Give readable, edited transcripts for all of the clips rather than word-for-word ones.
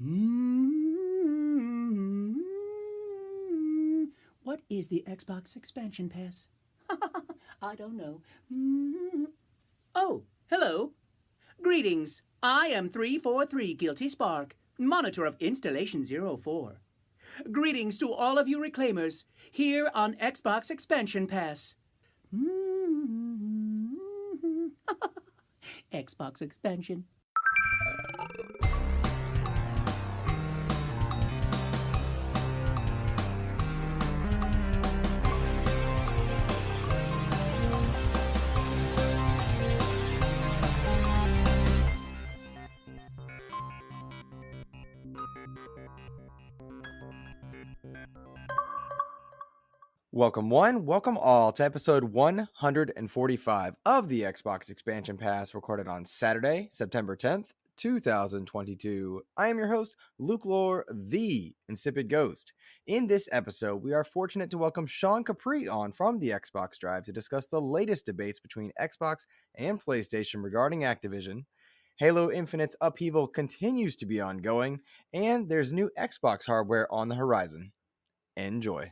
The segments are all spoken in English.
What is the Xbox expansion pass? I don't know. Oh, hello. Greetings. I am 343 Guilty Spark, monitor of Installation 04. Greetings to all of you reclaimers here on Xbox Expansion Pass. Xbox Expansion. Welcome one, welcome all to episode 145 of the Xbox Expansion Pass, recorded on Saturday, September 10th, 2022. I am your host, Luke Lohr, the Insipid Ghost. In this episode, we are fortunate to welcome Sean Capri on from the Xbox Drive to discuss the latest debates between Xbox and PlayStation regarding Activision. Halo Infinite's upheaval continues to be ongoing, and there's new Xbox hardware on the horizon. Enjoy.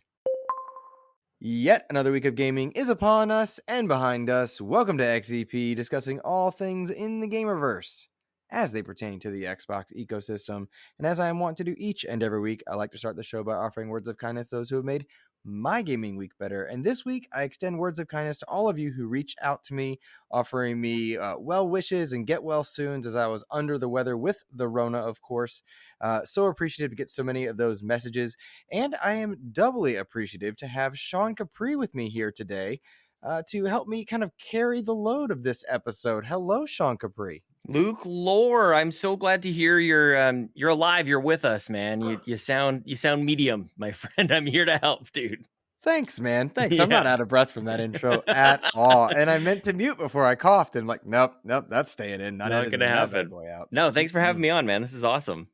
Yet another week of gaming is upon us and behind us. Welcome to XEP, discussing all things in the gamerverse as they pertain to the Xbox ecosystem. And as I am wont to do each and every week, I like to start the show by offering words of kindness to those who have made my gaming week better. And this week, I extend words of kindness to all of you who reached out to me, offering me well wishes and get well soon, as I was under the weather with the Rona, of course. So appreciative to get so many of those messages. And I am doubly appreciative to have Sean Capri with me here today to help me kind of carry the load of this episode. Hello, Sean Capri. Luke Lohr, I'm so glad to hear you're alive. You're with us, man. You sound medium, my friend. I'm here to help, dude. Thanks, man. Thanks. Yeah. I'm not out of breath from that intro at all. And I meant to mute before I coughed and nope, that's staying in. Not gonna happen. Boy out. No, thanks for having me on, man. This is awesome.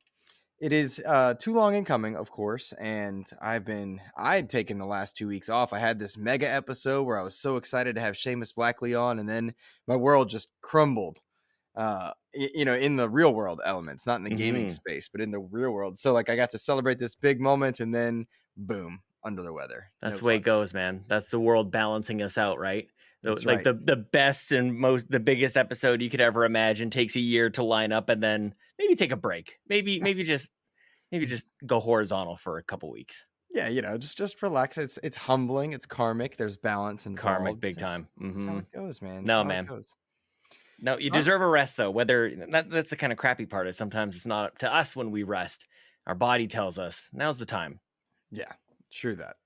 It is too long in coming, of course, and I'd taken the last 2 weeks off. I had this mega episode where I was so excited to have Seamus Blackley on, and then my world just crumbled. In the real world elements, not in the gaming space, but in the real world. So I got to celebrate this big moment, and then boom, under the weather. That's the way it goes, man. That's the world balancing us out, right? Right. The best and the biggest episode you could ever imagine takes a year to line up, and then maybe take a break. Maybe just go horizontal for a couple weeks. Yeah, just relax. It's humbling. It's karmic. There's balance and karmic, big time. That's how it goes, man. No, man. No, you deserve a rest, though. That's the kind of crappy part. Is sometimes it's not up to us when we rest. Our body tells us now's the time. Yeah, true that.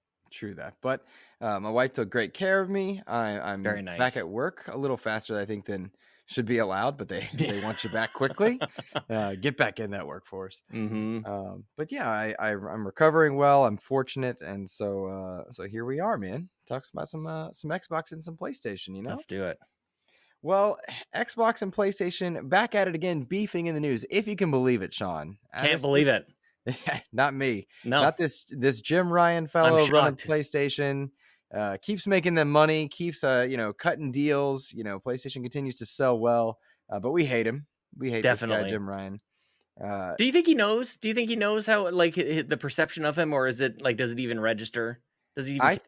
But my wife took great care of me. I'm very nice. Back at work a little faster, I think, than should be allowed. But they want you back quickly. Get back in that workforce. But yeah, I'm recovering well. I'm fortunate, and so here we are, man. Talks about some Xbox and some PlayStation. Let's do it. Well, Xbox and PlayStation back at it again, beefing in the news, if you can believe it, Sean. Can't believe it. Not me. No. Not this Jim Ryan fellow running PlayStation. Keeps making them money, keeps cutting deals. PlayStation continues to sell well, but we hate him. We hate this guy, Jim Ryan. Do you think he knows? Do you think he knows how the perception of him, or is it does it even register? Does he even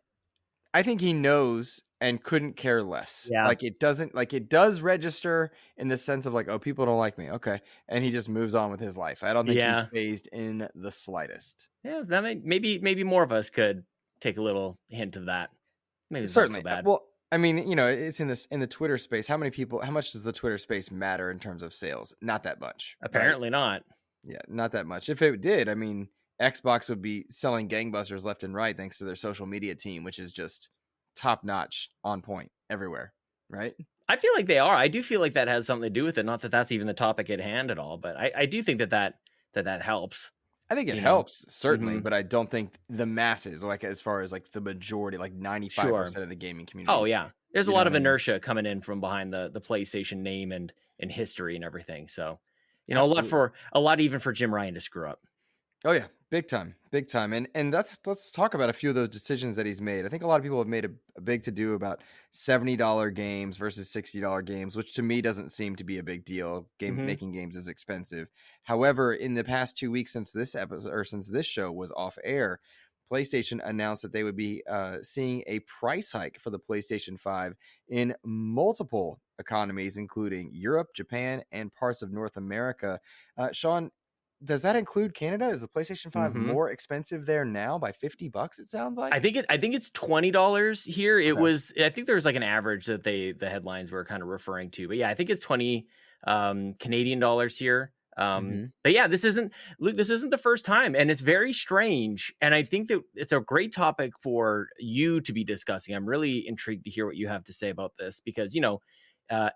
I think he knows and couldn't care less. Yeah. It does register in the sense of people don't like me. Okay. And he just moves on with his life. I don't think he's phased in the slightest. Yeah. That maybe more of us could take a little hint of that. Maybe it's certainly not so bad. Well, I mean, it's in the Twitter space. How much does the Twitter space matter in terms of sales? Not that much. Apparently not. Yeah. Not that much. If it did, I mean, Xbox would be selling gangbusters left and right thanks to their social media team, which is just top notch, on point everywhere, right? I feel like they are. I do feel like that has something to do with it. Not that that's even the topic at hand at all, but I do think that helps. I think it helps, certainly, but I don't think the masses, as far as the majority, 95% of the gaming community. Oh yeah, there's a lot of inertia coming in from behind the PlayStation name and history and everything. So a lot even for Jim Ryan to screw up. Oh yeah, big time, big time. And let's talk about a few of those decisions that he's made. I think a lot of people have made a big to do about $70 games versus $60 games, which to me doesn't seem to be a big deal. Hmm. Making games is expensive. However, in the past 2 weeks since this episode or since this show was off air, PlayStation announced that they would be seeing a price hike for the PlayStation 5 in multiple economies, including Europe, Japan, and parts of North America. Sean, does that include Canada? Is the PlayStation 5 Hmm. more expensive there now by $50, it sounds like? I think it's $20 here. It Okay. was, I think there was like an average that the headlines were kind of referring to, but yeah, I think it's 20 Canadian dollars here. Mhm. But yeah, Luke, this isn't the first time, and it's very strange. And I think that it's a great topic for you to be discussing. I'm really intrigued to hear what you have to say about this because,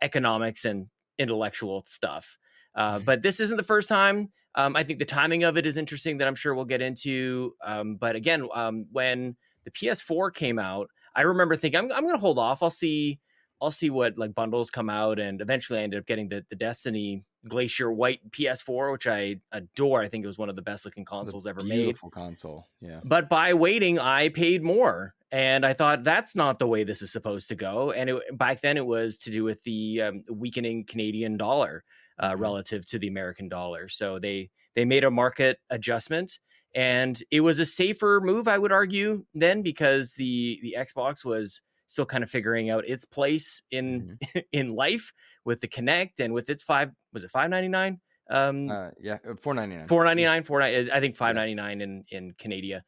economics and intellectual stuff. But this isn't the first time. I think the timing of it is interesting that I'm sure we'll get into. But again, when the PS4 came out, I remember thinking I'm going to hold off. I'll see what like bundles come out, and eventually I ended up getting the Destiny Glacier White PS4, which I adore. I think it was one of the best looking It's a consoles ever made. beautiful console. Yeah. But by waiting, I paid more, and I thought that's not the way this is supposed to go. And back then, it was to do with the weakening Canadian dollar Mhm. relative to the American dollar. So they made a market adjustment, and it was a safer move, I would argue, then because the Xbox was still kind of figuring out its place in Mhm. in life with the Connect and with its $5.99. Yeah, 4.99. Four It ninety was nine, I think yeah. $5.99 in Canada.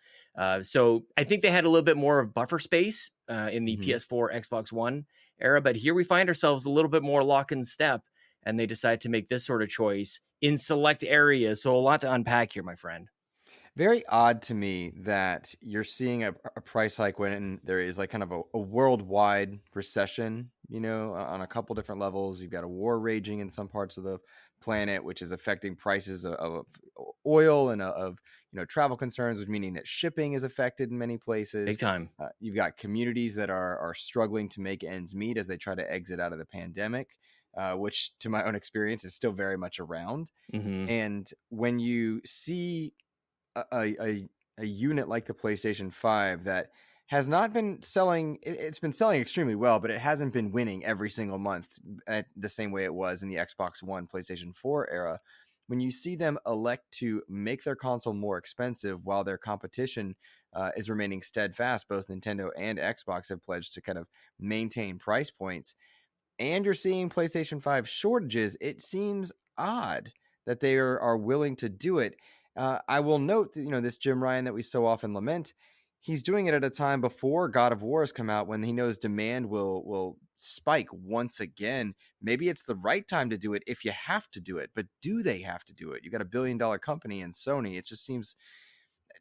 So I think they had a little bit more of buffer space in the Mhm. PS4, Xbox One era, but here we find ourselves a little bit more lock in step, and they decide to make this sort of choice in select areas. So a lot to unpack here, my friend. Very odd to me that you're seeing a price hike when there is like kind of a worldwide recession, on a couple different levels. You've got a war raging in some parts of the planet, which is affecting prices of oil and of travel concerns, which meaning that shipping is affected in many Big places. time. You've got communities that are struggling to make ends meet as they try to exit out of the pandemic, which, to my own experience, is still very much around. Hmm. And when you see a unit like the PlayStation 5 that has not been selling, it's been selling extremely well, but it hasn't been winning every single month at the same way it was in the Xbox One, PlayStation 4 era. When you see them elect to make their console more expensive while their competition is remaining steadfast, both Nintendo and Xbox have pledged to kind of maintain price points, and you're seeing PlayStation 5 shortages, it seems odd that they are willing to do it. I will note that, this Jim Ryan that we so often lament, he's doing it at a time before God of War has come out when he knows demand will spike once again. Maybe it's the right time to do it if you have to do it, but do they have to do it? You've got $1 billion company in Sony. It just seems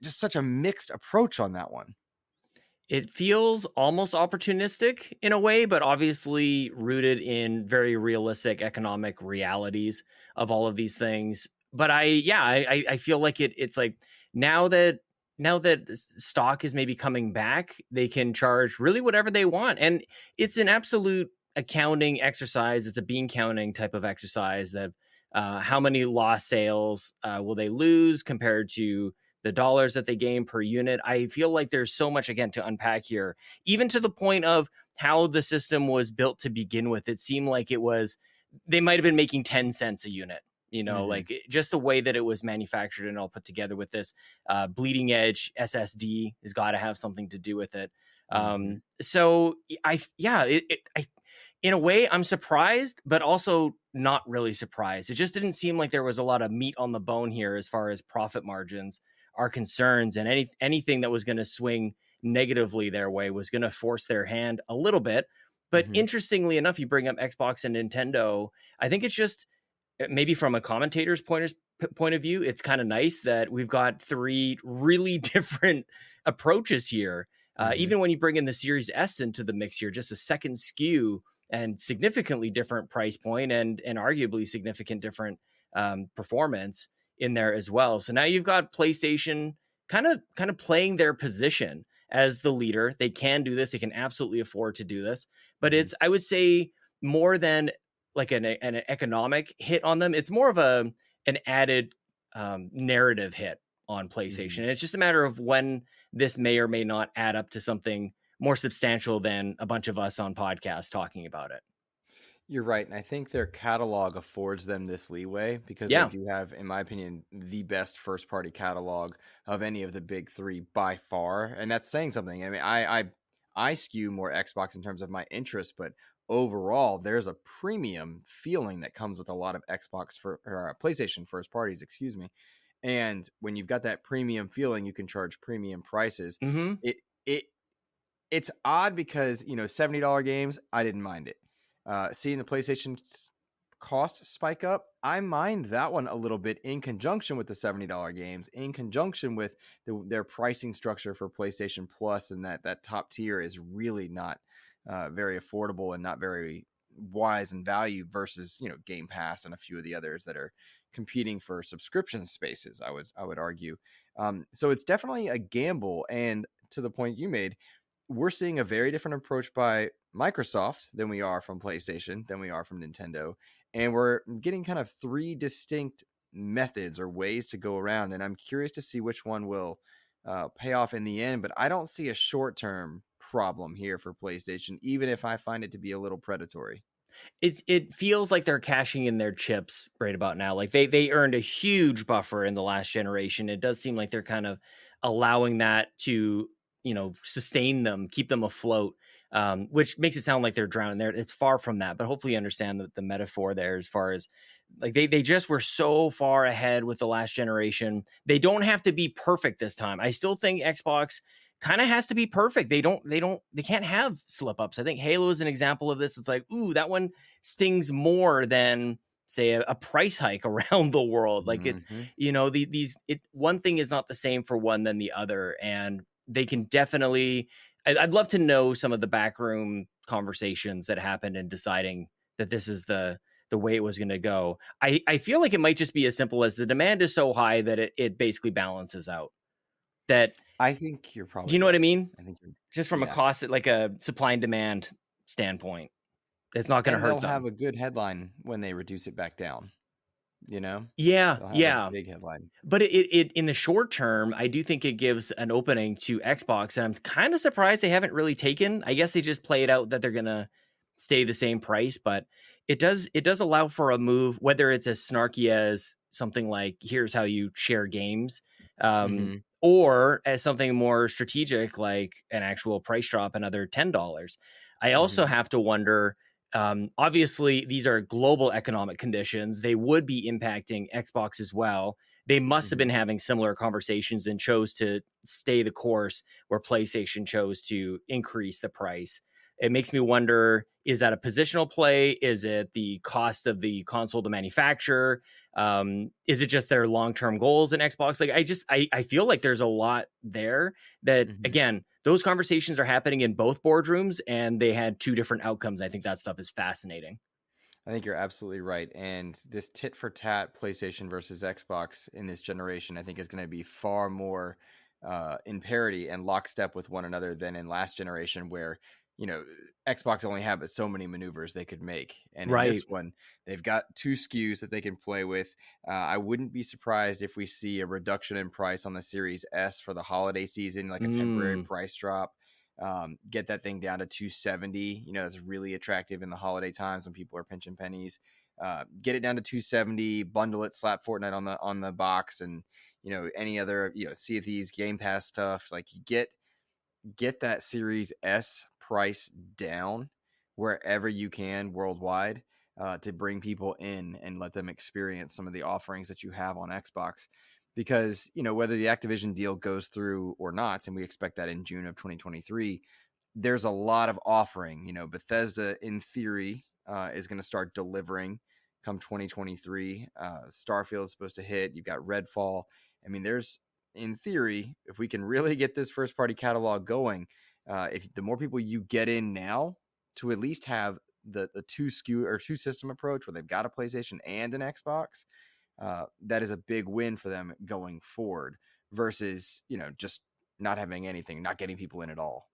just such a mixed approach on that one. It feels almost opportunistic in a way, but obviously rooted in very realistic economic realities of all of these things. But I feel like it's like now that stock is maybe coming back, they can charge really whatever they want, and it's an absolute accounting exercise. It's a bean counting type of exercise that how many lost sales will they lose compared to the dollars that they gain per unit. I feel like there's so much again to unpack here, even to the point of how the system was built to begin with. It seemed like they might have been making 10 cents a unit, Mm-hmm. like just the way that it was manufactured and all put together with this bleeding edge SSD has got to have something to do with it. Mm-hmm. So in a way, I'm surprised, but also not really surprised. It just didn't seem like there was a lot of meat on the bone here as far as profit margins are concerns, and anything that was going to swing negatively their way was going to force their hand a little bit. But Mm-hmm. interestingly enough, you bring up Xbox and Nintendo. I think it's just maybe from a commentator's point of view, it's kind of nice that we've got three really different approaches here. Mm-hmm. Even when you bring in the Series S into the mix here, just a second SKU and significantly different price point and arguably significant different performance in there as well. So now you've got PlayStation kind of playing their position as the leader. They can do this. They can absolutely afford to do this. But Mm-hmm. it's, I would say, more than like an economic hit on them. It's more of an added narrative hit on PlayStation. Mhm. And it's just a matter of when this may or may not add up to something more substantial than a bunch of us on podcasts talking about it. You're right, and I think their catalog affords them this leeway because they Yeah. do have, in my opinion, the best first-party catalog of any of the big three by far, and that's saying something. I mean, I skew more Xbox in terms of my interest, but overall, there's a premium feeling that comes with a lot of Xbox or PlayStation first parties, excuse me. And when you've got that premium feeling, you can charge premium prices. Mm-hmm. It it it's odd because, $70 games, I didn't mind it. Seeing the PlayStation cost spike up, I mind that one a little bit in conjunction with the $70 games, in conjunction with their pricing structure for PlayStation Plus, and that top tier is really not very affordable and not very wise in value versus Game Pass and a few of the others that are competing for subscription spaces. I would argue. So it's definitely a gamble, and to the point you made, we're seeing a very different approach by Microsoft than we are from PlayStation, than we are from Nintendo. And we're getting kind of three distinct methods or ways to go around. And I'm curious to see which one will pay off in the end. But I don't see a short term problem here for PlayStation, even if I find it to be a little predatory. It feels like they're cashing in their chips right about now. Like they earned a huge buffer in the last generation. It does seem like they're kind of allowing that to, sustain them, keep them afloat, which makes it sound like they're drowning there. It's far from that, but hopefully you understand the metaphor there as far as like they just were so far ahead with the last generation. They don't have to be perfect this time. I still think Xbox kind of has to be perfect. They can't have slip ups. I think Halo is an example of this. It's like, ooh, that one stings more than say a price hike around the world. Like Mm-hmm. one thing is not the same for one than the other. And they can definitely, I'd love to know some of the backroom conversations that happened in deciding that this is the way it was going to go. I feel like it might just be as simple as the demand is so high that it basically balances out. That, I think you're do probably you know what I right. mean? I think you're, Just from a yeah. cost, like a supply and demand standpoint, it's not going to And hurt they'll them. have a good headline when they reduce it back down. Yeah, They'll have a yeah. big headline. But it in the short term, I do think it gives an opening to Xbox, and I'm kind of surprised they haven't really taken. I guess they just play it out that they're gonna stay the same price, but it does allow for a move, whether it's as snarky as something like here's how you share games, Mm-hmm. or as something more strategic like an actual price drop, another $10. I also Mm-hmm. have to wonder. Obviously, these are global economic conditions. They would be impacting Xbox as well. They must have Mm-hmm. been having similar conversations and chose to stay the course where PlayStation chose to increase the price. It makes me wonder, is that a positional play? Is it the cost of the console to manufacture? Is it just their long-term goals in Xbox? Like I feel like there's a lot there that, Mm-hmm. again, those conversations are happening in both boardrooms and they had two different outcomes. I think that stuff is fascinating. I think you're absolutely right. And this tit for tat PlayStation versus Xbox in this generation, I think, is going to be far more in parity and lockstep with one another than in last generation, where, you know, Xbox only have so many maneuvers they could make. And in Right. this one, they've got two SKUs that they can play with. I wouldn't be surprised if we see a reduction in price on the Series S for the holiday season, like a temporary Mm. price drop. Get that thing down to 270. That's really attractive in the holiday times when people are pinching pennies. Get it down to 270, bundle it, slap Fortnite on the box, and any other Sea of Thieves, Game Pass stuff. Like, you get that Series S price down wherever you can worldwide, to bring people in and let them experience some of the offerings that you have on Xbox. Because, whether the Activision deal goes through or not, and we expect that in June of 2023, there's a lot of offering. Bethesda, in theory, is going to start delivering come 2023. Starfield is supposed to hit. You've got Redfall. I mean, there's, in theory, if we can really get this first party catalog going, if the more people you get in now to at least have the two SKU or two system approach where they've got a PlayStation and an Xbox, that is a big win for them going forward versus just not having anything, not getting people in at all.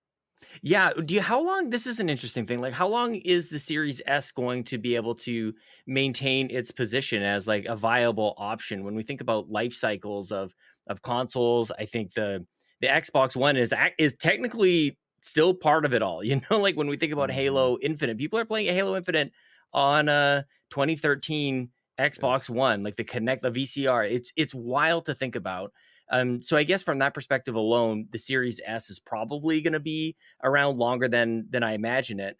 Yeah. How long, this is an interesting thing. Like, how long is the Series S going to be able to maintain its position as like a viable option when we think about life cycles of of consoles. I think the Xbox One is technically still part of it all. Like when we think about Halo Infinite, people are playing Halo Infinite on 2013 Xbox One, like the VCR. It's wild to think about. So I guess from that perspective alone, the Series S is probably going to be around longer than I imagine it.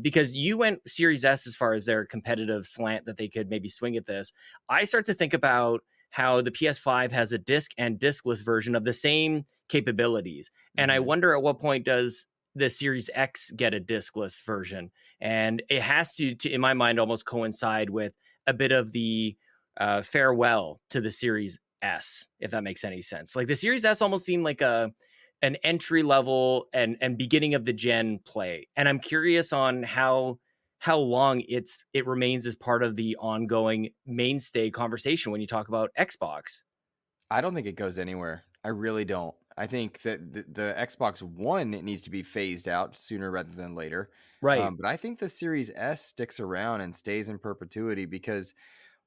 Because you went Series S as far as their competitive slant that they could maybe swing at this. I start to think about how the PS5 has a disc and discless version of the same capabilities. And I wonder at what point does the Series X get a discless version? And it has to in my mind, almost coincide with a bit of the farewell to the Series S, if that makes any sense. Like the Series S almost seemed like an entry level and beginning of the gen play. And I'm curious on how long it remains as part of the ongoing mainstay conversation when you talk about Xbox. I don't think it goes anywhere. I really don't. I think that the Xbox One, it needs to be phased out sooner rather than later. Right. But I think the Series S sticks around and stays in perpetuity because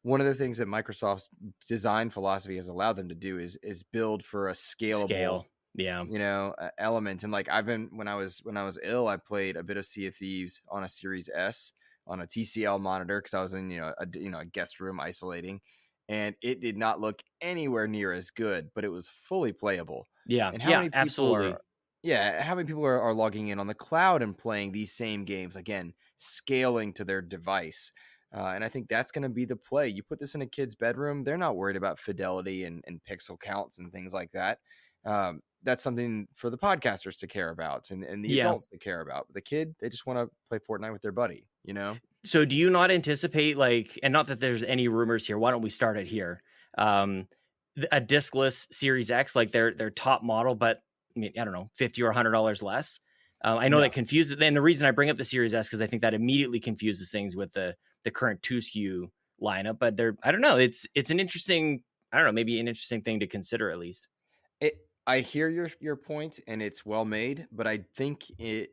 one of the things that Microsoft's design philosophy has allowed them to do is build for a scalable element. And like when I was ill, I played a bit of Sea of Thieves on a Series S on a TCL monitor because I was in a guest room isolating, and it did not look anywhere near as good, but it was fully playable. Yeah. And how many people absolutely. how many people are logging in on the cloud and playing these same games, again, scaling to their device? And I think that's going to be the play. You put this in a kid's bedroom, they're not worried about fidelity and pixel counts and things like that. That's something for the podcasters to care about and the adults to care about. The kid, they just want to play Fortnite with their buddy, So do you not anticipate, like, and not that there's any rumors here, why don't we start it here? A discless Series X, like their top model, but I mean, I don't know, $50 or $100 less. I know that confuses, and the reason I bring up the Series S because I think that immediately confuses things with the current 2 SKU lineup. But I don't know, it's an interesting, I don't know, maybe an interesting thing to consider at least. I hear your point, and it's well made, but I think the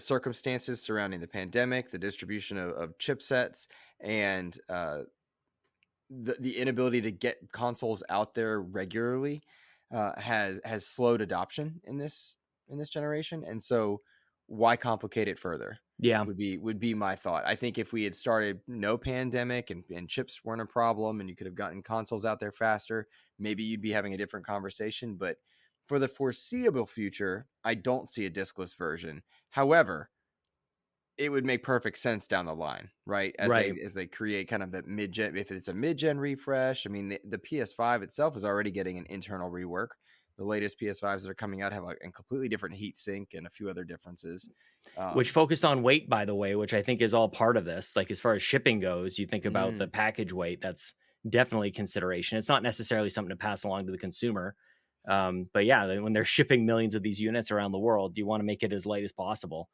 circumstances surrounding the pandemic, the distribution of chipsets, and the inability to get consoles out there regularly has slowed adoption in this generation. And so why complicate it further? Yeah. Would be my thought. I think if we had started no pandemic and chips weren't a problem and you could have gotten consoles out there faster, maybe you'd be having a different conversation. But for the foreseeable future, I don't see a discless version. However, it would make perfect sense down the line, right? As they create kind of the mid-gen, if it's a mid-gen refresh. I mean, the PS5 itself is already getting an internal rework. The latest PS5s that are coming out have a completely different heat sink and a few other differences. Which focused on weight, by the way, which I think is all part of this. Like as far as shipping goes, you think about the package weight, that's definitely consideration. It's not necessarily something to pass along to the consumer. But yeah, when they're shipping millions of these units around the world, you want to make it as light as possible.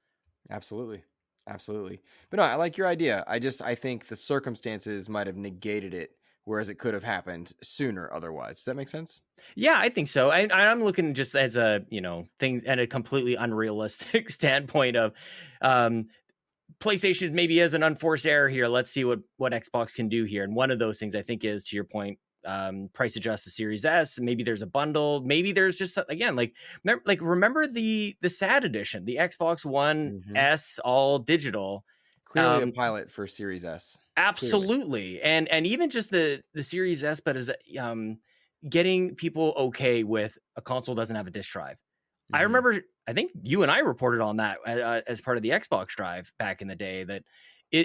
Absolutely. But no, I like your idea. I think the circumstances might have negated it, whereas it could have happened sooner otherwise. Does that make sense? Yeah, I think so. I'm looking just as a, thing at a completely unrealistic standpoint of PlayStation maybe has an unforced error here. Let's see what Xbox can do here. And one of those things I think is, to your point, price adjust the Series S. Maybe there's a bundle. Maybe there's just, again, remember the SAD edition, the Xbox One S all digital. Clearly a pilot for Series S. Absolutely. Clearly. And even just the Series S, but as getting people okay with a console doesn't have a disk drive. I remember, I think you and I reported on that as part of the Xbox Drive back in the day, that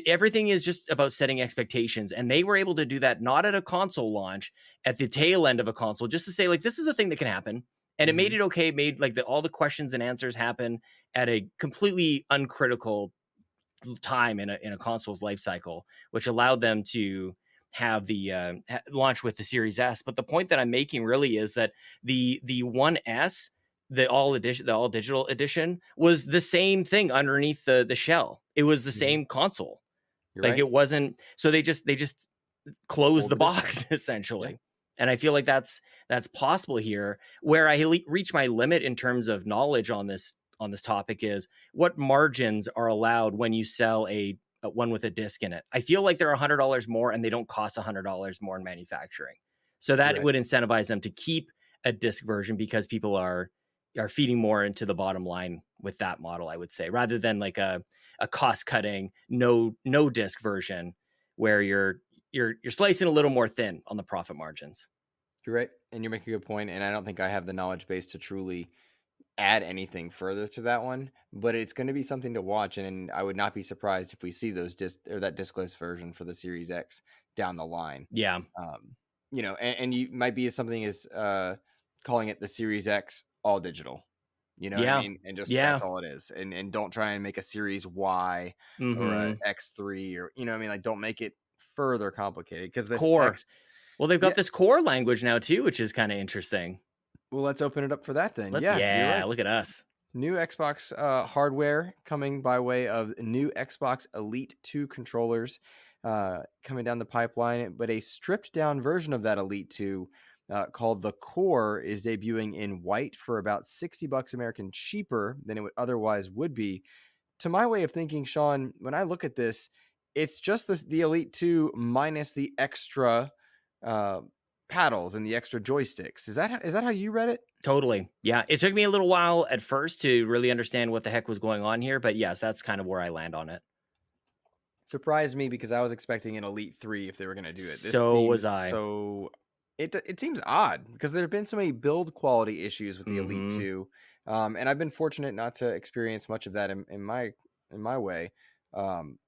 everything is just about setting expectations. And they were able to do that not at a console launch, at the tail end of a console, just to say, like, this is a thing that can happen. And it made it okay, made like all the questions and answers happen at a completely uncritical time in a console's life cycle, which allowed them to have the launch with the Series S. But the point that I'm making really is that the One S, the all digital edition, was the same thing underneath the shell. It was the same console. It wasn't, so they just closed the box essentially. Yeah. And I feel like that's possible here. Where I reach my limit in terms of knowledge on this topic is what margins are allowed when you sell a one with a disc in it. I feel like they're $100 more and they don't cost $100 more in manufacturing. So that would incentivize them to keep a disc version because people are feeding more into the bottom line with that model, I would say, rather than like a cost cutting no disc version where you're slicing a little more thin on the profit margins. You're right, and you're making a good point, and I don't think I have the knowledge base to truly add anything further to that one, but it's going to be something to watch, and I would not be surprised if we see those that discless version for the Series X down the line. Yeah. And you might be something as calling it the Series X all digital. You know what I mean? And just that's all it is. And don't try and make a Series Y or a X3 or what I mean? Like, don't make it further complicated because this Core. Well, they've got this core language now too, which is kind of interesting. Well, let's open it up for that then. You're Yeah, right. Look at us. New Xbox hardware coming by way of new Xbox Elite 2 controllers coming down the pipeline, but a stripped down version of that Elite 2 called the Core is debuting in white for about $60 American cheaper than it otherwise would be. To my way of thinking, Sean, when I look at this, it's just the Elite 2 minus the extra paddles and the extra joysticks. Is that how you read it? Totally. Yeah. It took me a little while at first to really understand what the heck was going on here, but yes, that's kind of where I land on it. Surprised me because I was expecting an Elite 3 if they were going to do it. So was I. So it seems odd because there have been so many build quality issues with the Elite 2. And I've been fortunate not to experience much of that in my way.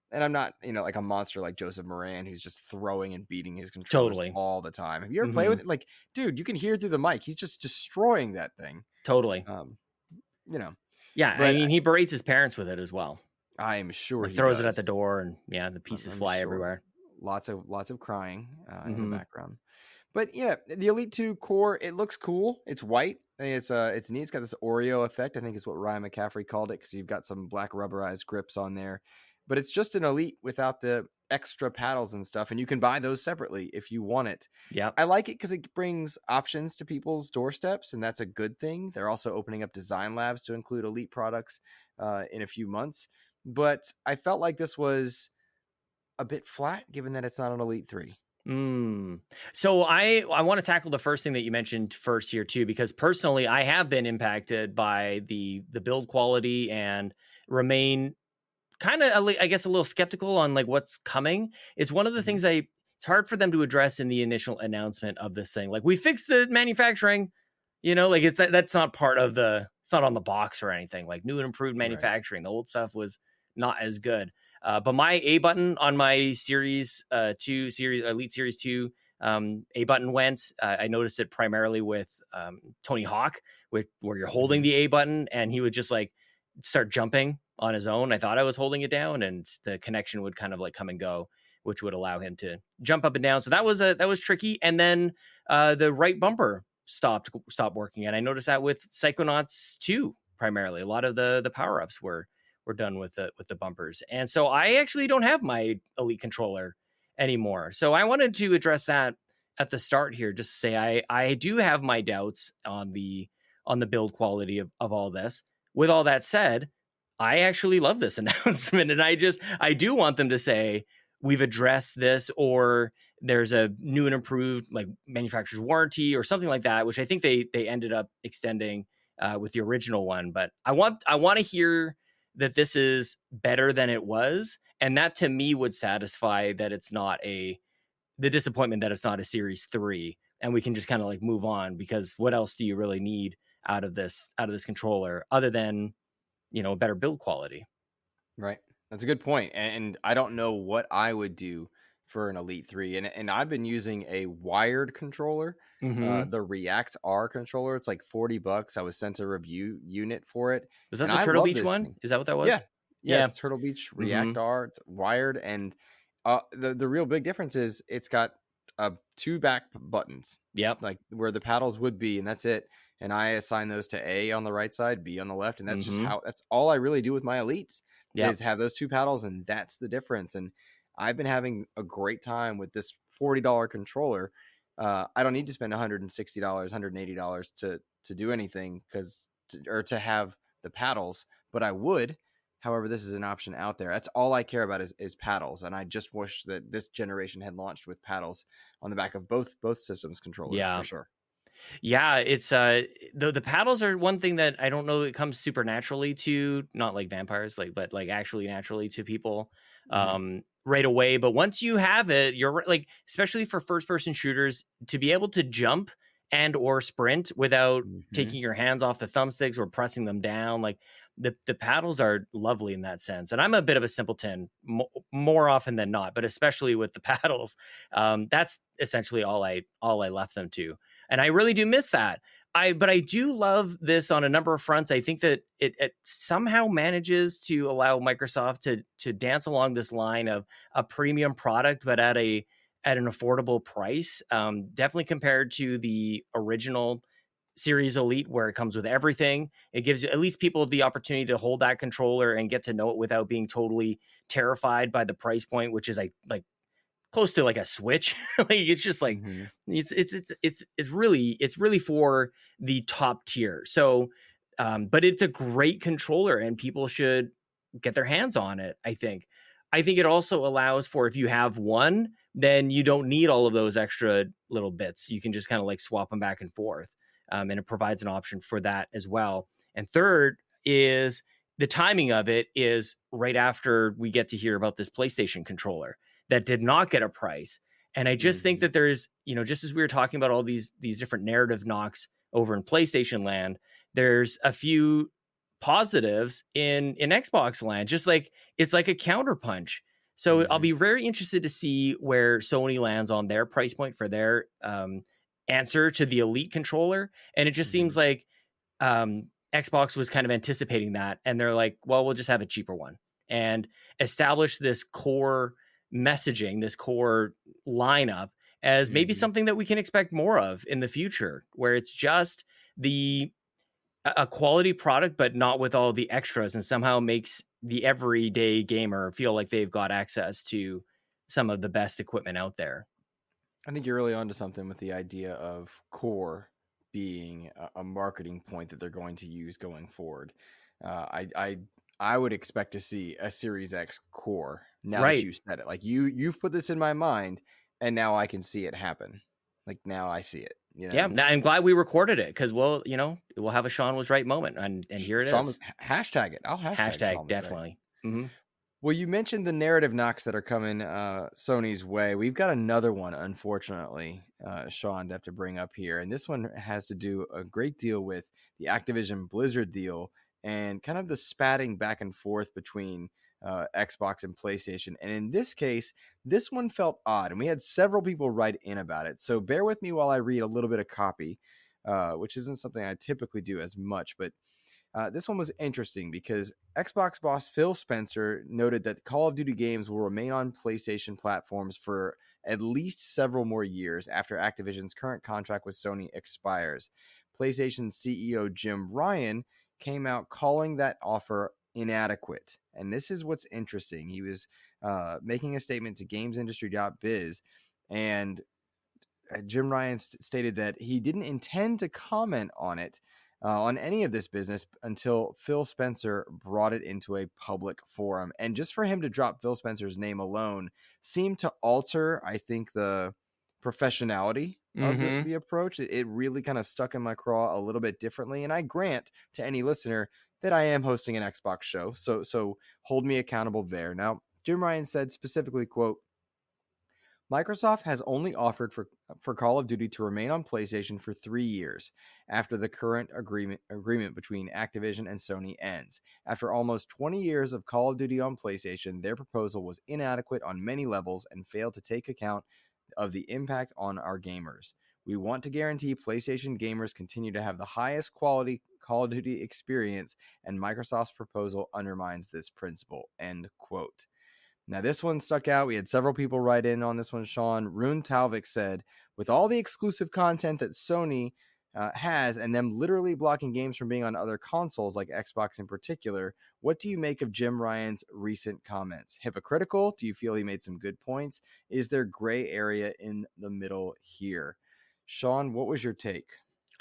And I'm not, like a monster like Joseph Moran who's just throwing and beating his controllers all the time. Have you ever played with it? Like, dude, you can hear through the mic. He's just destroying that thing. Totally. Yeah, I mean, he berates his parents with it as well. I'm sure he throws it at the door, and the pieces fly everywhere. Lots of crying in the background. But yeah, the Elite 2 Core, it looks cool. It's white. It's neat. It's got this Oreo effect, I think is what Ryan McCaffrey called it, because you've got some black rubberized grips on there. But it's just an Elite without the extra paddles and stuff, and you can buy those separately if you want it. Yeah, I like it because it brings options to people's doorsteps, and that's a good thing. They're also opening up design labs to include Elite products in a few months. But I felt like this was a bit flat, given that it's not an Elite 3. So I want to tackle the first thing that you mentioned first here too, because personally I have been impacted by the build quality and remain kind of, I guess, a little skeptical on like what's coming. It's one of the things it's hard for them to address in the initial announcement of this thing. Like, we fixed the manufacturing, like it's that's not part of it's not on the box or anything. Like, new and improved manufacturing. Right. The old stuff was not as good. But my A button on my Series 2, Elite Series 2, A button went. I noticed it primarily with Tony Hawk, where you're holding the A button and he would just like start jumping on his own. I thought I was holding it down, and the connection would kind of like come and go, which would allow him to jump up and down. So that was tricky. And then the right bumper stopped working, and I noticed that with Psychonauts 2 primarily. A lot of the power ups were done with the bumpers, and so I actually don't have my Elite controller anymore. So I wanted to address that at the start here, just to say I do have my doubts on the build quality of all this. With all that said, I actually love this announcement, and I do want them to say we've addressed this, or there's a new and improved like manufacturer's warranty or something like that, which I think they ended up extending with the original one. But I want to hear that this is better than it was, and that to me would satisfy that it's not the disappointment that it's not a Series 3, and we can just kind of like move on, because what else do you really need out of this controller other than a better build quality? Right. That's a good point. And I don't know what I would do for an Elite 3. And I've been using a wired controller, the React R controller. It's like $40. I was sent a review unit for it. Was that the Turtle Beach one? Thing. Is that what that was? Yeah. Yes, Turtle Beach React R. It's wired. And the real big difference is it's got 2 back buttons. Yep. Like where the paddles would be, and that's it. And I assign those to A on the right side, B on the left. And that's just that's all I really do with my Elites is have those 2 paddles. And that's the difference. And I've been having a great time with this $40 controller. I don't need to spend $160, $180 to do anything or to have the paddles, but I would. However, this is an option out there. That's all I care about is paddles. And I just wish that this generation had launched with paddles on the back of both systems controllers for sure. Yeah, it's the paddles are one thing that I don't know, it comes super naturally to, not like vampires, like, but like actually naturally to people Hmm. right away. But once you have it, like, especially for first person shooters, to be able to jump and or sprint without Hmm. taking your hands off the thumbsticks or pressing them down, like the paddles are lovely in that sense. And I'm a bit of a simpleton more often than not, but especially with the paddles, that's essentially all I left them to, and I really do miss that. But I do love this on a number of fronts. I think that it somehow manages to allow Microsoft to dance along this line of a premium product, but at an affordable price. Definitely compared to the original Series Elite, where it comes with everything. It gives at least people the opportunity to hold that controller and get to know it without being totally terrified by the price point, which is like close to like a Switch. Like it's just like Hmm. it's really for the top tier. So, but it's a great controller, and people should get their hands on it. I think it also allows for, if you have one, then you don't need all of those extra little bits. You can just kind of like swap them back and forth, and it provides an option for that as well. And third is the timing of it is right after we get to hear about this PlayStation controller that did not get a price. And I just think Hmm. that there's, just as we were talking about all these different narrative knocks over in PlayStation land, there's a few positives in Xbox land. Just like it's like a counterpunch. So I'll Hmm. be very interested to see where Sony lands on their price point for their answer to the Elite controller. And it just seems Hmm. like Xbox was kind of anticipating that, and they're like, well, we'll just have a cheaper one and establish this core messaging, this core lineup as maybe Hmm. something that we can expect more of in the future, where it's just the a quality product, but not with all the extras, and somehow makes the everyday gamer feel like they've got access to some of the best equipment out there. I think you're really onto something with the idea of core being a marketing point that they're going to use going forward. I would expect to see a Series X core now that Right. you said it. Like you've put this in my mind, and now I can see it happen. Like now I see it. You Yeah. know, Now, I'm glad we recorded it because we'll have a Sean was right moment, and here it Sean was is. hashtag it. I'll hashtag Hashtag Sean was right. definitely. Hmm. Well, you mentioned the narrative knocks that are coming Sony's way. We've got another one, unfortunately, Sean, to have to bring up here. And this one has to do a great deal with the Activision Blizzard deal and kind of the spatting back and forth between Xbox and PlayStation. And in this case, this one felt odd. And we had several people write in about it. So bear with me while I read a little bit of copy, which isn't something I typically do as much. But this one was interesting because Xbox boss Phil Spencer noted that Call of Duty games will remain on PlayStation platforms for at least several more years after Activision's current contract with Sony expires. PlayStation CEO Jim Ryan came out calling that offer inadequate. And this is what's interesting. He was making a statement to GamesIndustry.biz, and Jim Ryan stated that he didn't intend to comment on it, on any of this business, until Phil Spencer brought it into a public forum. And just for him to drop Phil Spencer's name alone seemed to alter, I think, the professionality of the, Hmm. the approach. It really kind of stuck in my craw a little bit differently. And I grant to any listener that I am hosting an Xbox show. So hold me accountable there. Now, Jim Ryan said specifically, quote, Microsoft has only offered for Call of Duty to remain on PlayStation for 3 years after the current agreement between Activision and Sony ends. After almost 20 years of Call of Duty on PlayStation, their proposal was inadequate on many levels and failed to take account of the impact on our gamers. We want to guarantee PlayStation gamers continue to have the highest quality Call of Duty experience, and Microsoft's proposal undermines this principle. End quote. Now, this one stuck out. We had several people write in on this one, Sean. Rune Talvik said, with all the exclusive content that Sony has and them literally blocking games from being on other consoles like Xbox in particular, what do you make of Jim Ryan's recent comments? Hypocritical? Do you feel he made some good points? Is there gray area in the middle here? Sean, what was your take?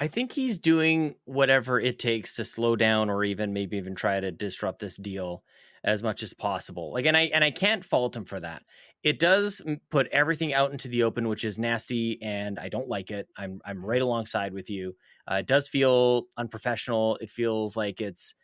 I think he's doing whatever it takes to slow down or even maybe even try to disrupt this deal as much as possible. Like, and I can't fault him for that. It does put everything out into the open, which is nasty, and I don't like it. I'm right alongside with you. It does feel unprofessional. It feels like it's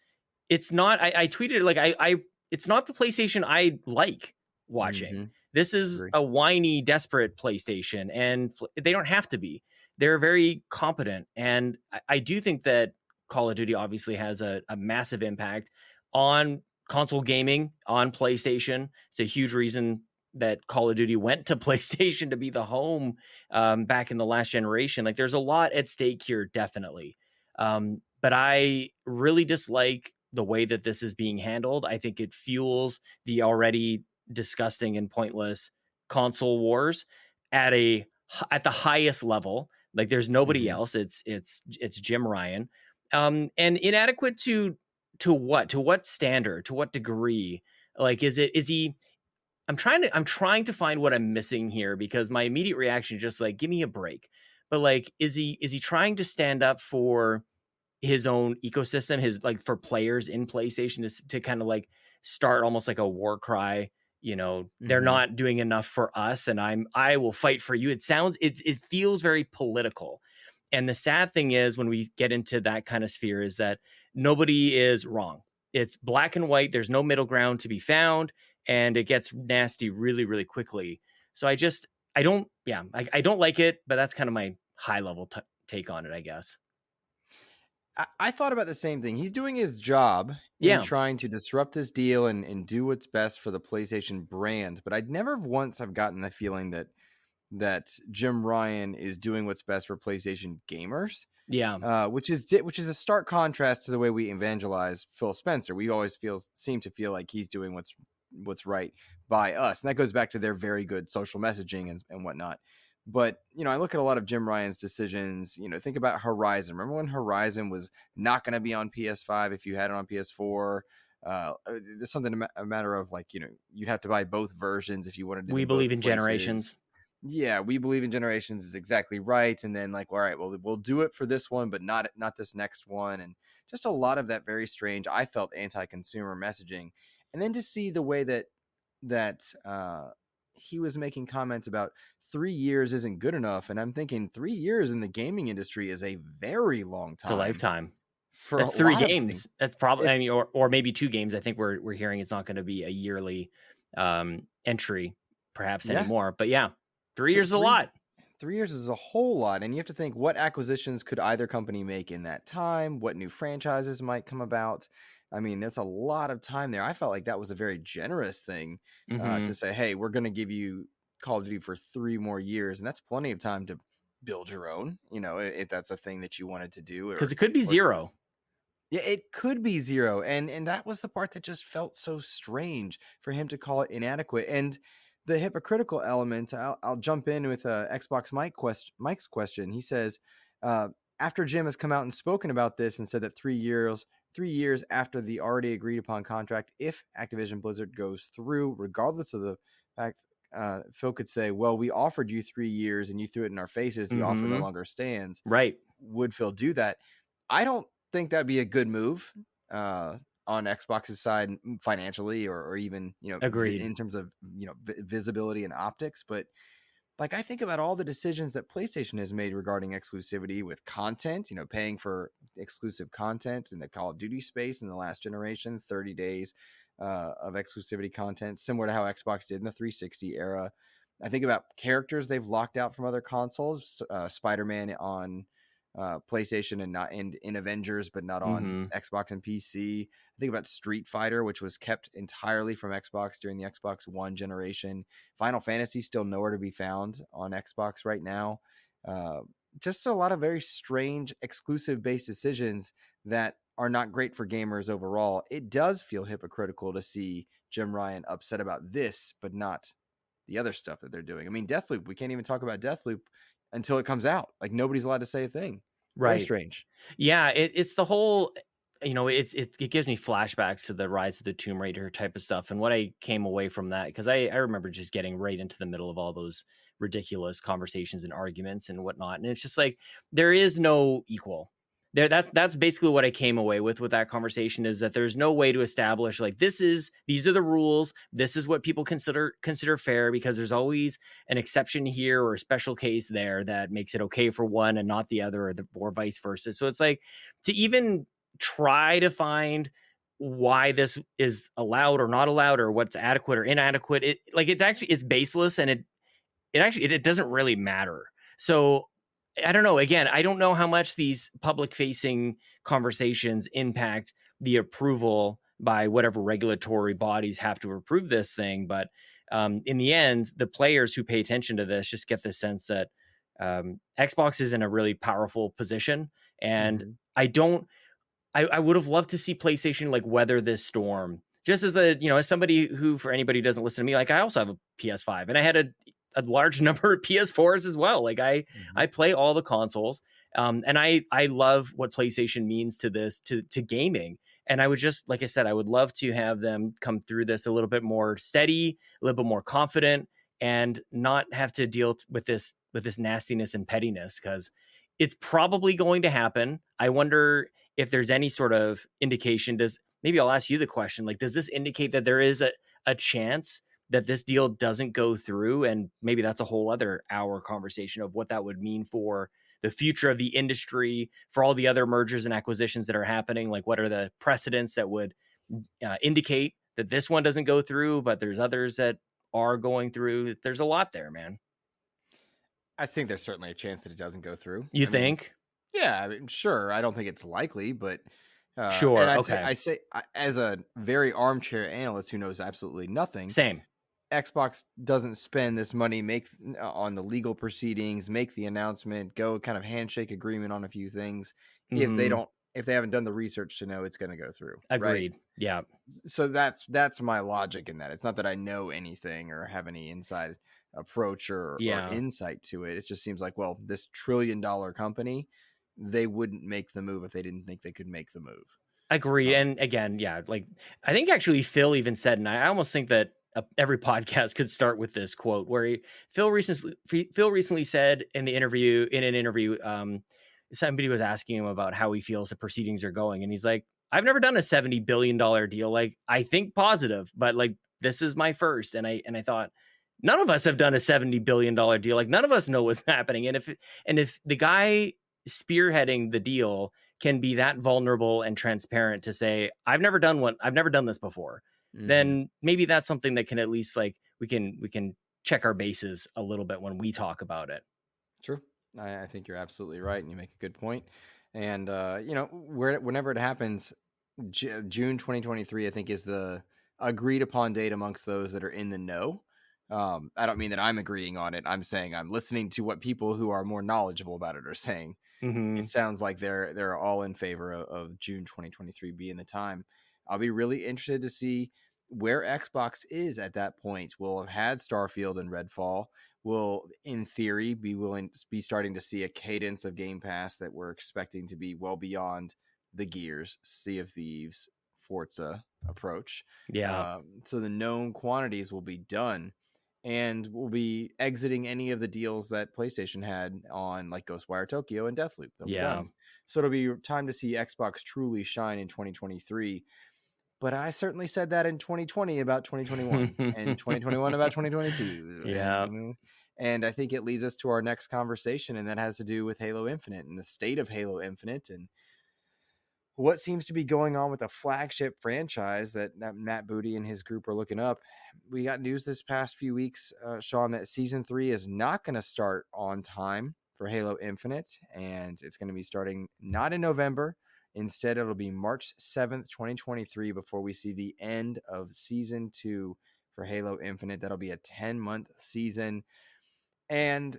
not. I tweeted it like I it's not the PlayStation I like watching. Mm-hmm. This is a whiny, desperate PlayStation, and they don't have to be. They're very competent, and I do think that Call of Duty obviously has a massive impact on console gaming on PlayStation. It's a huge reason that Call of Duty went to PlayStation to be the home back in the last generation. Like, there's a lot at stake here, definitely. But I really dislike the way that this is being handled. I think it fuels the already disgusting and pointless console wars at the highest level. Like, there's nobody else. It's Jim Ryan, and inadequate to what standard, to what degree? Like, is he? I'm trying to find what I'm missing here, because my immediate reaction is just like, give me a break. But like, is he trying to stand up for his own ecosystem, his, like, for players in PlayStation, to kind of like start almost like a war cry? They're not doing enough for us, and I will fight for you. It feels very political. And the sad thing is, when we get into that kind of sphere, is that nobody is wrong. It's black and white. There's no middle ground to be found, and it gets nasty really, really quickly. So I don't like it, but that's kind of my high level take on it, I guess. I thought about the same thing. He's doing his job in trying to disrupt this deal and do what's best for the PlayStation brand. But I'd never once have gotten the feeling that Jim Ryan is doing what's best for PlayStation gamers. Yeah. Which is a stark contrast to the way we evangelize Phil Spencer. We always seem to feel like he's doing what's right by us. And that goes back to their very good social messaging and whatnot. But, I look at a lot of Jim Ryan's decisions. Think about Horizon. Remember when Horizon was not going to be on PS5 if you had it on PS4? There's something a matter of, like, you'd have to buy both versions if you wanted to. We believe in generations. Yeah, we believe in generations is exactly right. And then, like, all right, well, we'll do it for this one, but not this next one. And just a lot of that very strange, I felt, anti-consumer messaging. And then to see the way that he was making comments about 3 years isn't good enough. And I'm thinking 3 years in the gaming industry is a very long time. It's a lifetime. For that's 3 games. That's probably, or maybe 2 games. I think we're hearing it's not going to be a yearly entry perhaps anymore. But yeah, 3 years is a lot. 3 years is a whole lot. And you have to think, what acquisitions could either company make in that time? What new franchises might come about? I mean, there's a lot of time there. I felt like that was a very generous thing to say, hey, we're going to give you Call of Duty for 3 more years. And that's plenty of time to build your own, if that's a thing that you wanted to do. Because it could be 0. Yeah, it could be 0. And that was the part that just felt so strange for him to call it inadequate. And the hypocritical element, I'll jump in with Xbox Mike's question. He says, after Jim has come out and spoken about this and said that 3 years after the already agreed upon contract, if Activision Blizzard goes through, regardless of the fact, Phil could say, well, we offered you 3 years and you threw it in our faces. The offer no longer stands. Right. Would Phil do that? I don't think that'd be a good move on Xbox's side financially, or even, agreed, in terms of, visibility and optics. But, like, I think about all the decisions that PlayStation has made regarding exclusivity with content, paying for exclusive content in the Call of Duty space in the last generation, 30 days of exclusivity content, similar to how Xbox did in the 360 era. I think about characters they've locked out from other consoles, Spider-Man on PlayStation and not in Avengers, but not on Xbox and PC. I think about Street Fighter, which was kept entirely from Xbox during the Xbox One generation. Final Fantasy still nowhere to be found on Xbox right now. Just a lot of very strange exclusive based decisions that are not great for gamers overall. It does feel hypocritical to see Jim Ryan upset about this, but not the other stuff that they're doing. I mean, Deathloop, we can't even talk about Deathloop until it comes out. Like, nobody's allowed to say a thing. Right. Very strange. Yeah, it's the whole, it gives me flashbacks to the Rise of the Tomb Raider type of stuff. And what I came away from that, because I remember just getting right into the middle of all those ridiculous conversations and arguments and whatnot. And it's just like, there is no equal. that's basically what I came away with that conversation, is that there's no way to establish like these are the rules, this is what people consider fair, because there's always an exception here or a special case there that makes it okay for one and not the other, or vice versa. So it's like, to even try to find why this is allowed or not allowed, or what's adequate or inadequate, it's baseless, and it doesn't really matter. So I don't know. Again, I don't know how much these public facing conversations impact the approval by whatever regulatory bodies have to approve this thing. But in the end, the players who pay attention to this just get the sense that Xbox is in a really powerful position. And I would have loved to see PlayStation like weather this storm. Just as as somebody who, for anybody who doesn't listen to me, like I also have a PS5 and I had a large number of PS4s as well. Like I play all the consoles. And I love what PlayStation means to this, to gaming. And I would just, like I said, I would love to have them come through this a little bit more steady, a little bit more confident, and not have to deal with this nastiness and pettiness, because it's probably going to happen. I wonder if there's any sort of indication. Maybe I'll ask you the question, like, does this indicate that there is a chance that this deal doesn't go through? And maybe that's a whole other hour conversation of what that would mean for the future of the industry, for all the other mergers and acquisitions that are happening. Like, what are the precedents that would indicate that this one doesn't go through, but there's others that are going through? There's a lot there, man. I think there's certainly a chance that it doesn't go through. You think? Yeah, I mean, sure. I don't think it's likely, but sure. And okay. I say, as a very armchair analyst who knows absolutely nothing, same. Xbox doesn't spend this money on the legal proceedings, make the announcement, go kind of handshake agreement on a few things if they haven't done the research to know it's going to go through. Agreed. Right? Yeah. So that's my logic in that. It's not that I know anything or have any inside approach or insight to it. It just seems like, well, this $1 trillion company, they wouldn't make the move if they didn't think they could make the move. Agree. And again, like I think actually Phil even said, and I almost think that every podcast could start with this quote, where Phil recently said in an interview, somebody was asking him about how he feels the proceedings are going, and he's like, I've never done a $70 billion deal. Like, I think positive, but like, this is my first. And I thought, none of us have done a $70 billion deal. Like, none of us know what's happening. And if the guy spearheading the deal can be that vulnerable and transparent to say, I've never done this before, then maybe that's something that can at least, like, we can check our bases a little bit when we talk about it. True. I think you're absolutely right, and you make a good point. And whenever it happens, June 2023, I think, is the agreed upon date amongst those that are in the know. I don't mean that I'm agreeing on it. I'm saying I'm listening to what people who are more knowledgeable about it are saying. It sounds like they're all in favor of June 2023 being the time. I'll be really interested to see where Xbox is at that point. We'll have had Starfield and Redfall. We'll, in theory, be starting to see a cadence of Game Pass that we're expecting to be well beyond the Gears, Sea of Thieves, Forza approach. Yeah. So the known quantities will be done, and we'll be exiting any of the deals that PlayStation had on, like Ghostwire Tokyo and Deathloop. They'll be done. So it'll be time to see Xbox truly shine in 2023. But I certainly said that in 2020 about 2021 and 2021 about 2022. Yeah. And I think it leads us to our next conversation, and that has to do with Halo Infinite and the state of Halo Infinite and what seems to be going on with the flagship franchise that Matt Booty and his group are looking up. We got news this past few weeks, Sean, that Season 3 is not going to start on time for Halo Infinite, and it's going to be starting not in November. Instead, it'll be March 7th, 2023, before we see the end of Season 2 for Halo Infinite. That'll be a 10-month season. And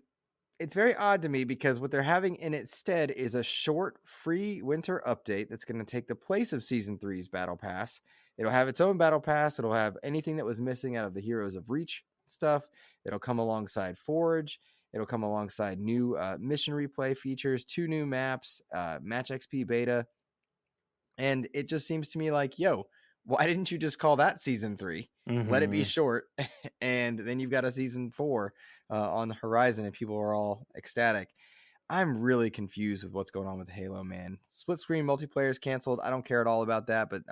it's very odd to me because what they're having in its stead is a short, free winter update that's going to take the place of Season 3's Battle Pass. It'll have its own Battle Pass. It'll have anything that was missing out of the Heroes of Reach stuff. It'll come alongside Forge. It'll come alongside new mission replay features, 2 new maps, Match XP beta. And it just seems to me like, yo, why didn't you just call that Season 3? Let it be short, and then you've got a Season 4 on the horizon, and people are all ecstatic. I'm really confused with what's going on with Halo, man. Split screen multiplayer is canceled. I don't care at all about that, but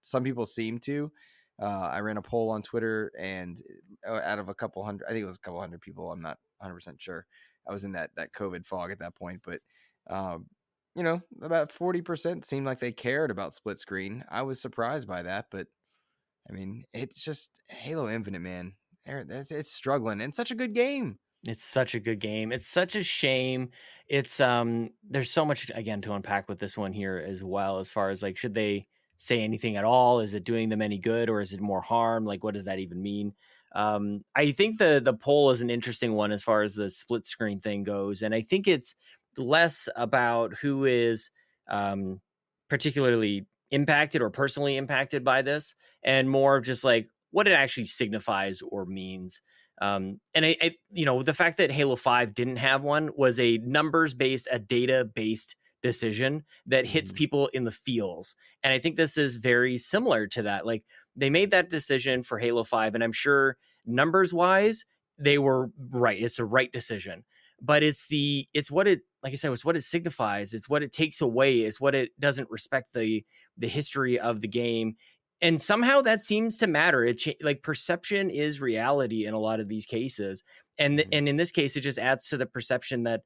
some people seem to. I ran a poll on Twitter, and out of a couple hundred, I think it was a couple hundred people. I'm not 100% sure. I was in that COVID fog at that point, but about 40% seemed like they cared about split screen. I was surprised by that, but I mean, it's just Halo Infinite, man. It's struggling, and such a good game. It's such a good game. It's such a shame. It's there's so much again to unpack with this one here as well, as far as like, should they say anything at all? Is it doing them any good, or is it more harm? Like, what does that even mean? I think the poll is an interesting one as far as the split screen thing goes, and I think it's less about who is particularly impacted or personally impacted by this, and more of just like what it actually signifies or means. And the fact that Halo 5 didn't have one was a numbers-based, a data-based decision that hits people in the feels. And I think this is very similar to that. Like, they made that decision for Halo 5, and I'm sure numbers-wise, they were right. It's the right decision. But it's what it, like I said, it's what it signifies. It's what it takes away. It's what it doesn't respect the history of the game. And somehow that seems to matter. Like, perception is reality in a lot of these cases. And in this case, it just adds to the perception that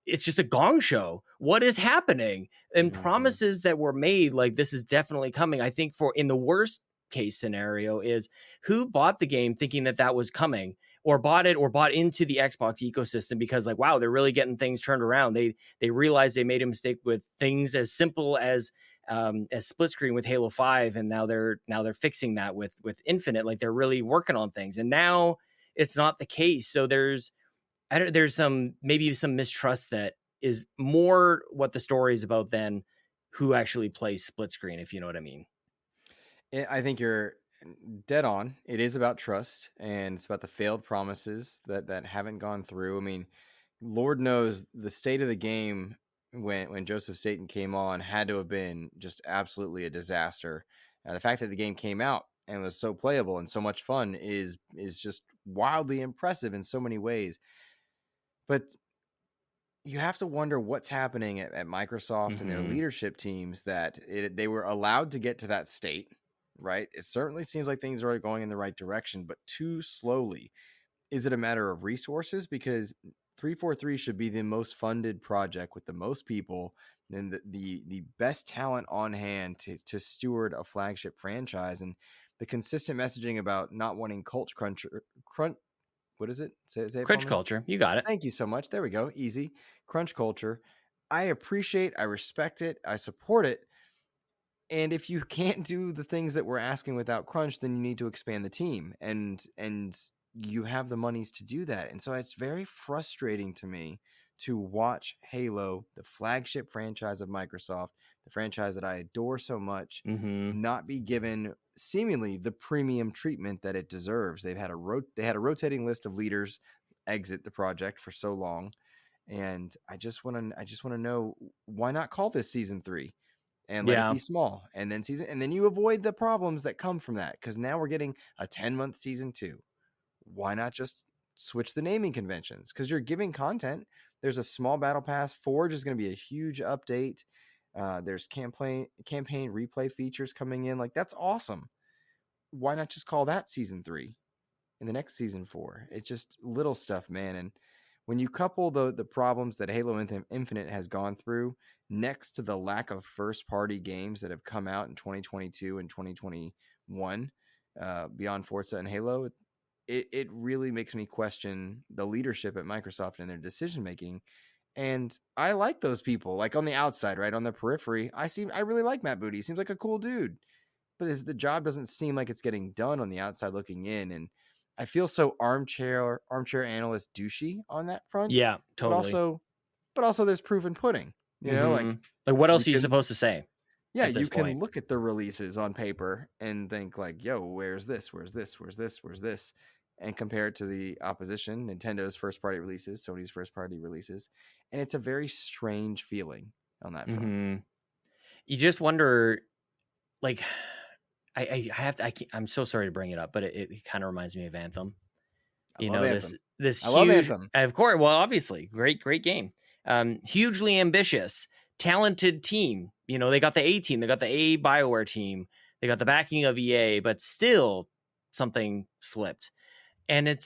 it's just a gong show. What is happening? And promises that were made, like, this is definitely coming. I think in the worst case scenario is who bought the game thinking that was coming, or bought into the Xbox ecosystem because, like, wow, they're really getting things turned around. They realized they made a mistake with things as simple as split screen with Halo 5, and now they're fixing that with Infinite. Like, they're really working on things, and now it's not the case. So there's some mistrust that is more what the story is about than who actually plays split screen, if you know what I mean. I think you're dead on. It is about trust, and it's about the failed promises that haven't gone through. I mean, Lord knows the state of the game when Joseph Staten came on had to have been just absolutely a disaster. The fact that the game came out and was so playable and so much fun is just wildly impressive in so many ways. But you have to wonder what's happening at Microsoft and their leadership teams that they were allowed to get to that state, right? It certainly seems like things are going in the right direction, but too slowly. Is it a matter of resources? Because 343 should be the most funded project with the most people and the best talent on hand to steward a flagship franchise. And the consistent messaging about not wanting crunch. What is it? Say it Crunch culture. You got it. Thank you so much. There we go. Easy. Crunch culture. I appreciate, I respect it, I support it. And if you can't do the things that we're asking without crunch, then you need to expand the team. And you have the monies to do that. And so it's very frustrating to me to watch Halo, the flagship franchise of Microsoft, the franchise that I adore so much, not be given seemingly the premium treatment that it deserves. They had a rotating list of leaders exit the project for so long, and I just want to know, why not call this season 3 and let it be small, and then you avoid the problems that come from that, because now we're getting a 10-month season 2. Why not just switch the naming conventions? Because you're giving content. There's a small battle pass. Forge is going to be a huge update. There's campaign replay features coming in. Like, that's awesome. Why not just call that season 3 and the next season 4? It's just little stuff, man. And when you couple the problems that Halo Infinite has gone through next to the lack of first-party games that have come out in 2022 and 2021 beyond Forza and Halo, it really makes me question the leadership at Microsoft and their decision making. And I like those people, like on the outside, right on the periphery. I really like Matt Booty. He seems like a cool dude, but the job doesn't seem like it's getting done on the outside looking in. And I feel so armchair analyst douchey on that front. Yeah, totally. But also there's proof in pudding. You know, like what else are you supposed to say? Yeah, you can look at the releases on paper and think like, yo, where's this? Where's this? Where's this? Where's this? And compare it to the opposition, Nintendo's first-party releases, Sony's first-party releases. And it's a very strange feeling on that front. You just wonder, like, I'm so sorry to bring it up, but it kind of reminds me of Anthem. I love Anthem. This I huge, love Anthem. of course. Well, obviously, great game. hugely ambitious, talented team. You know, they got the A team, they got the A BioWare team, they got the backing of EA, but still something slipped. And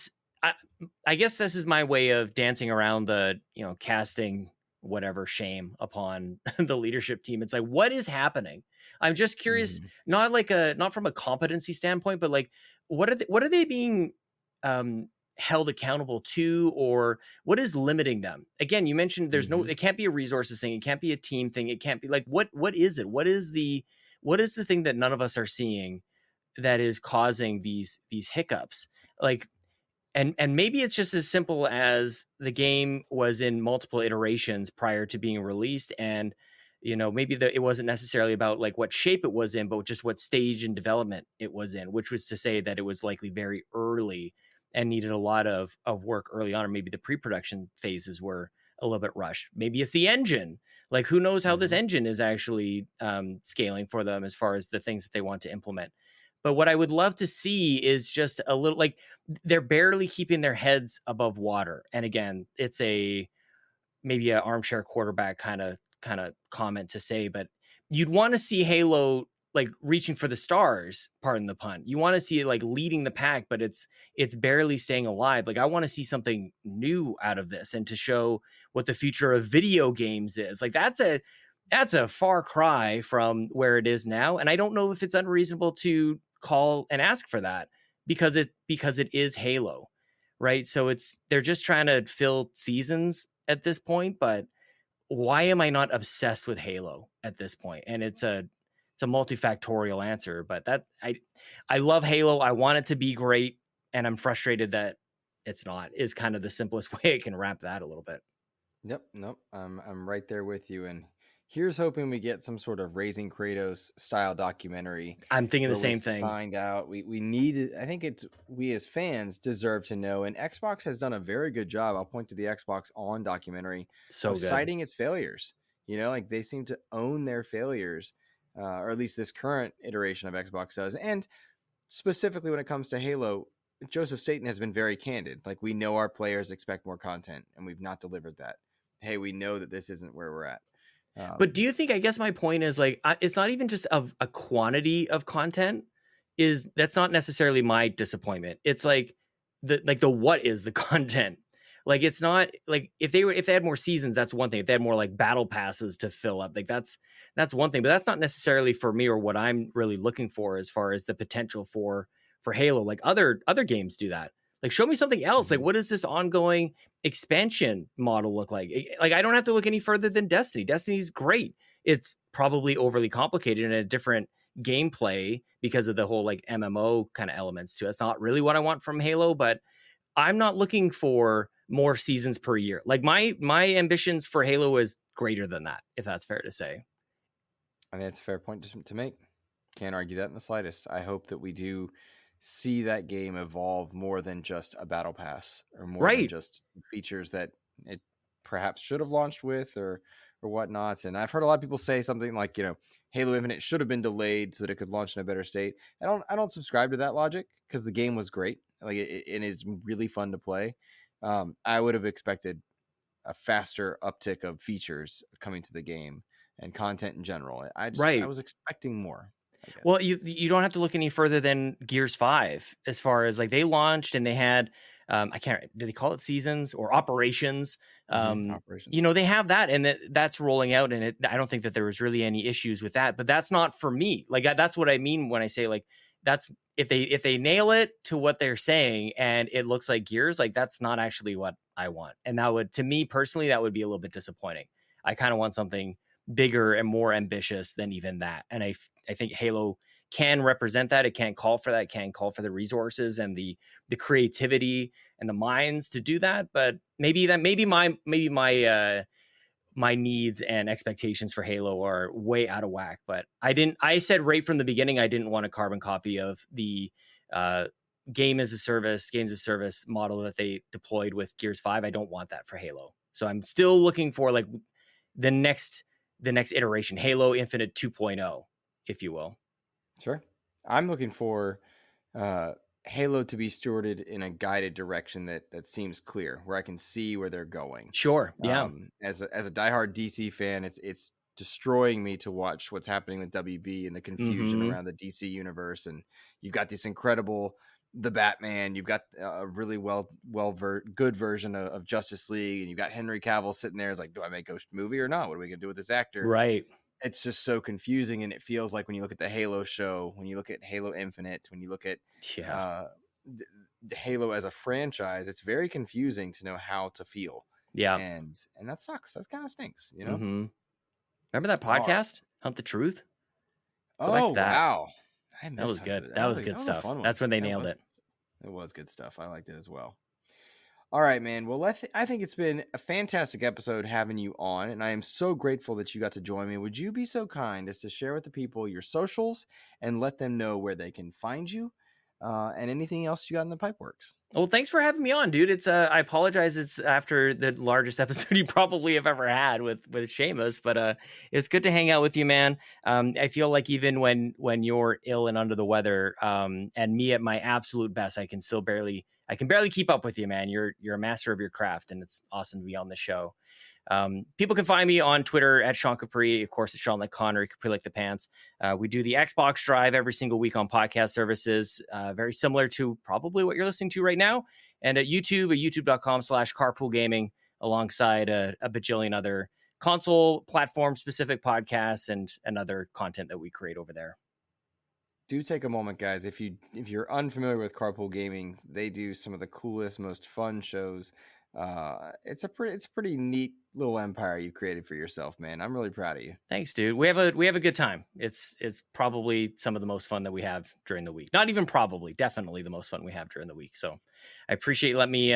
I guess this is my way of dancing around the, casting whatever shame upon the leadership team. It's like, what is happening? I'm just curious, not from a competency standpoint, but like, what are they being held accountable to, or what is limiting them? Again, you mentioned there's no, it can't be a resources thing, it can't be a team thing, it can't be like, what is it? What is the thing that none of us are seeing that is causing these hiccups? Like, and maybe it's just as simple as the game was in multiple iterations prior to being released, and maybe it wasn't necessarily about like what shape it was in, but just what stage in development it was in, which was to say that it was likely very early and needed a lot of work early on, or maybe the pre-production phases were a little bit rushed. Maybe it's the engine. Like, who knows how this engine is actually scaling for them as far as the things that they want to implement. But what I would love to see is just a little, like, they're barely keeping their heads above water. And again, it's maybe an armchair quarterback kind of comment to say, but you'd want to see Halo like reaching for the stars, pardon the pun. You want to see it like leading the pack, but it's barely staying alive. Like, I want to see something new out of this, and to show what the future of video games is. Like, that's a far cry from where it is now. And I don't know if it's unreasonable to call and ask for that, because it is Halo, right? So they're just trying to fill seasons at this point, but why am I not obsessed with Halo at this point? And it's a multifactorial answer, but that I love Halo. I want it to be great, and I'm frustrated that it's not, is kind of the simplest way I can wrap that a little bit. Yep. Nope. I'm right there with you. And here's hoping we get some sort of Raising Kratos style documentary. I'm thinking the where same we thing. Find out. We need it. I think we as fans deserve to know. And Xbox has done a very good job. I'll point to the Xbox On documentary So of good. citing its failures. Like they seem to own their failures, or at least this current iteration of Xbox does. And specifically when it comes to Halo, Joseph Staten has been very candid. Like, we know our players expect more content, and we've not delivered that. Hey, we know that this isn't where we're at. But do you think, I guess my point is, like, it's not even just of a quantity of content, that's not necessarily my disappointment. It's like the what is the content? Like, it's not like if they had more seasons, that's one thing. If they had more like battle passes to fill up, like that's one thing. But that's not necessarily for me or what I'm really looking for as far as the potential for Halo. Like, other games do that. Like, show me something else. Like, what does this ongoing expansion model look like? Like, I don't have to look any further than Destiny. Destiny's great. It's probably overly complicated and a different gameplay because of the whole like MMO kind of elements to it. It's not really what I want from Halo, but I'm not looking for more seasons per year. Like, my ambitions for Halo is greater than that, if that's fair to say. I think that's a fair point to make. Can't argue that in the slightest. I hope that we do see that game evolve more than just a battle pass, or more than just features that it perhaps should have launched with, or whatnot. And I've heard a lot of people say something like, Halo Infinite should have been delayed so that it could launch in a better state. I don't subscribe to that logic, because the game was great. Like, it is really fun to play. I would have expected a faster uptick of features coming to the game and content in general. I was expecting more. Well, you don't have to look any further than Gears 5 as far as, like, they launched and they had did they call it seasons or operations? Operations. They have that, and that's rolling out, and I don't think that there was really any issues with that. But that's not for me. Like, that's what I mean when I say, like, that's if they nail it to what they're saying and it looks like Gears, like, that's not actually what I want. And that would, to me personally, that would be a little bit disappointing. I kind of want something bigger and more ambitious than even that. And I think Halo can represent that. It can call for that. It can call for the resources and the creativity and the minds to do that. But maybe my needs and expectations for Halo are way out of whack. But I said right from the beginning, I didn't want a carbon copy of the games as a service model that they deployed with Gears 5. I don't want that for Halo. So I'm still looking for, like, the next iteration, Halo Infinite 2.0, if you will. Sure. I'm looking for Halo to be stewarded in a guided direction that seems clear, where I can see where they're going. Sure. Yeah. As a diehard DC fan, it's destroying me to watch what's happening with WB and the confusion Mhm. around the DC universe. And you've got this incredible the Batman, you've got a really good version of Justice League, and you've got Henry Cavill sitting there. It's like, do I make a movie or not? What are we gonna do with this actor? Right. It's just so confusing, and it feels like when you look at the Halo show, when you look at Halo Infinite, when you look at Yeah. Halo as a franchise, it's very confusing to know how to feel. Yeah. And that sucks. That kind of stinks, Mhm. Remember that All right. podcast, Hunt the Truth? Go back Oh to that. wow, I That was missed good. Hunter. That was a good stuff. fun one. That's when they That nailed was it. good stuff. It was good stuff. I liked it as well. All right, man. Well, I think it's been a fantastic episode having you on, and I am so grateful that you got to join me. Would you be so kind as to share with the people your socials and let them know where they can find you, and anything else you got in the pipe works? Well, thanks for having me on, dude. It's I apologize. It's after the largest episode you probably have ever had with Seamus, but it's good to hang out with you, man. I feel like even when you're ill and under the weather, and me at my absolute best, I can barely keep up with you, man. You're a master of your craft, and it's awesome to be on the show. People can find me on Twitter at Sean Capri. Of course, it's Sean like Connor, Capri like the pants. We do the Xbox Drive every single week on podcast services, very similar to probably what you're listening to right now. And at youtube.com/carpoolgaming, alongside a bajillion other console platform specific podcasts and other content that we create over there. Do take a moment, guys. If you're unfamiliar with Carpool Gaming, they do some of the coolest, most fun shows. It's a pretty neat little empire you've created for yourself, man. I'm really proud of you. Thanks, dude. We have a good time. It's probably some of the most fun that we have during the week. Not even probably, definitely the most fun we have during the week. So I appreciate you letting me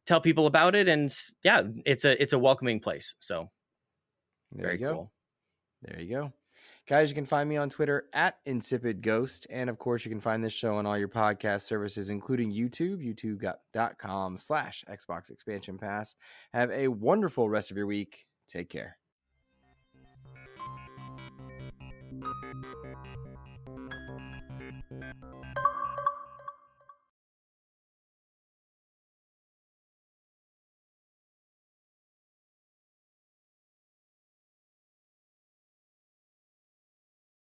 tell people about it. And yeah, it's a welcoming place. So There you go. Cool. There you go. Guys, you can find me on Twitter at InsipidGhost. And of course, you can find this show on all your podcast services, including YouTube, youtube.com/Xbox Expansion Pass. Have a wonderful rest of your week. Take care.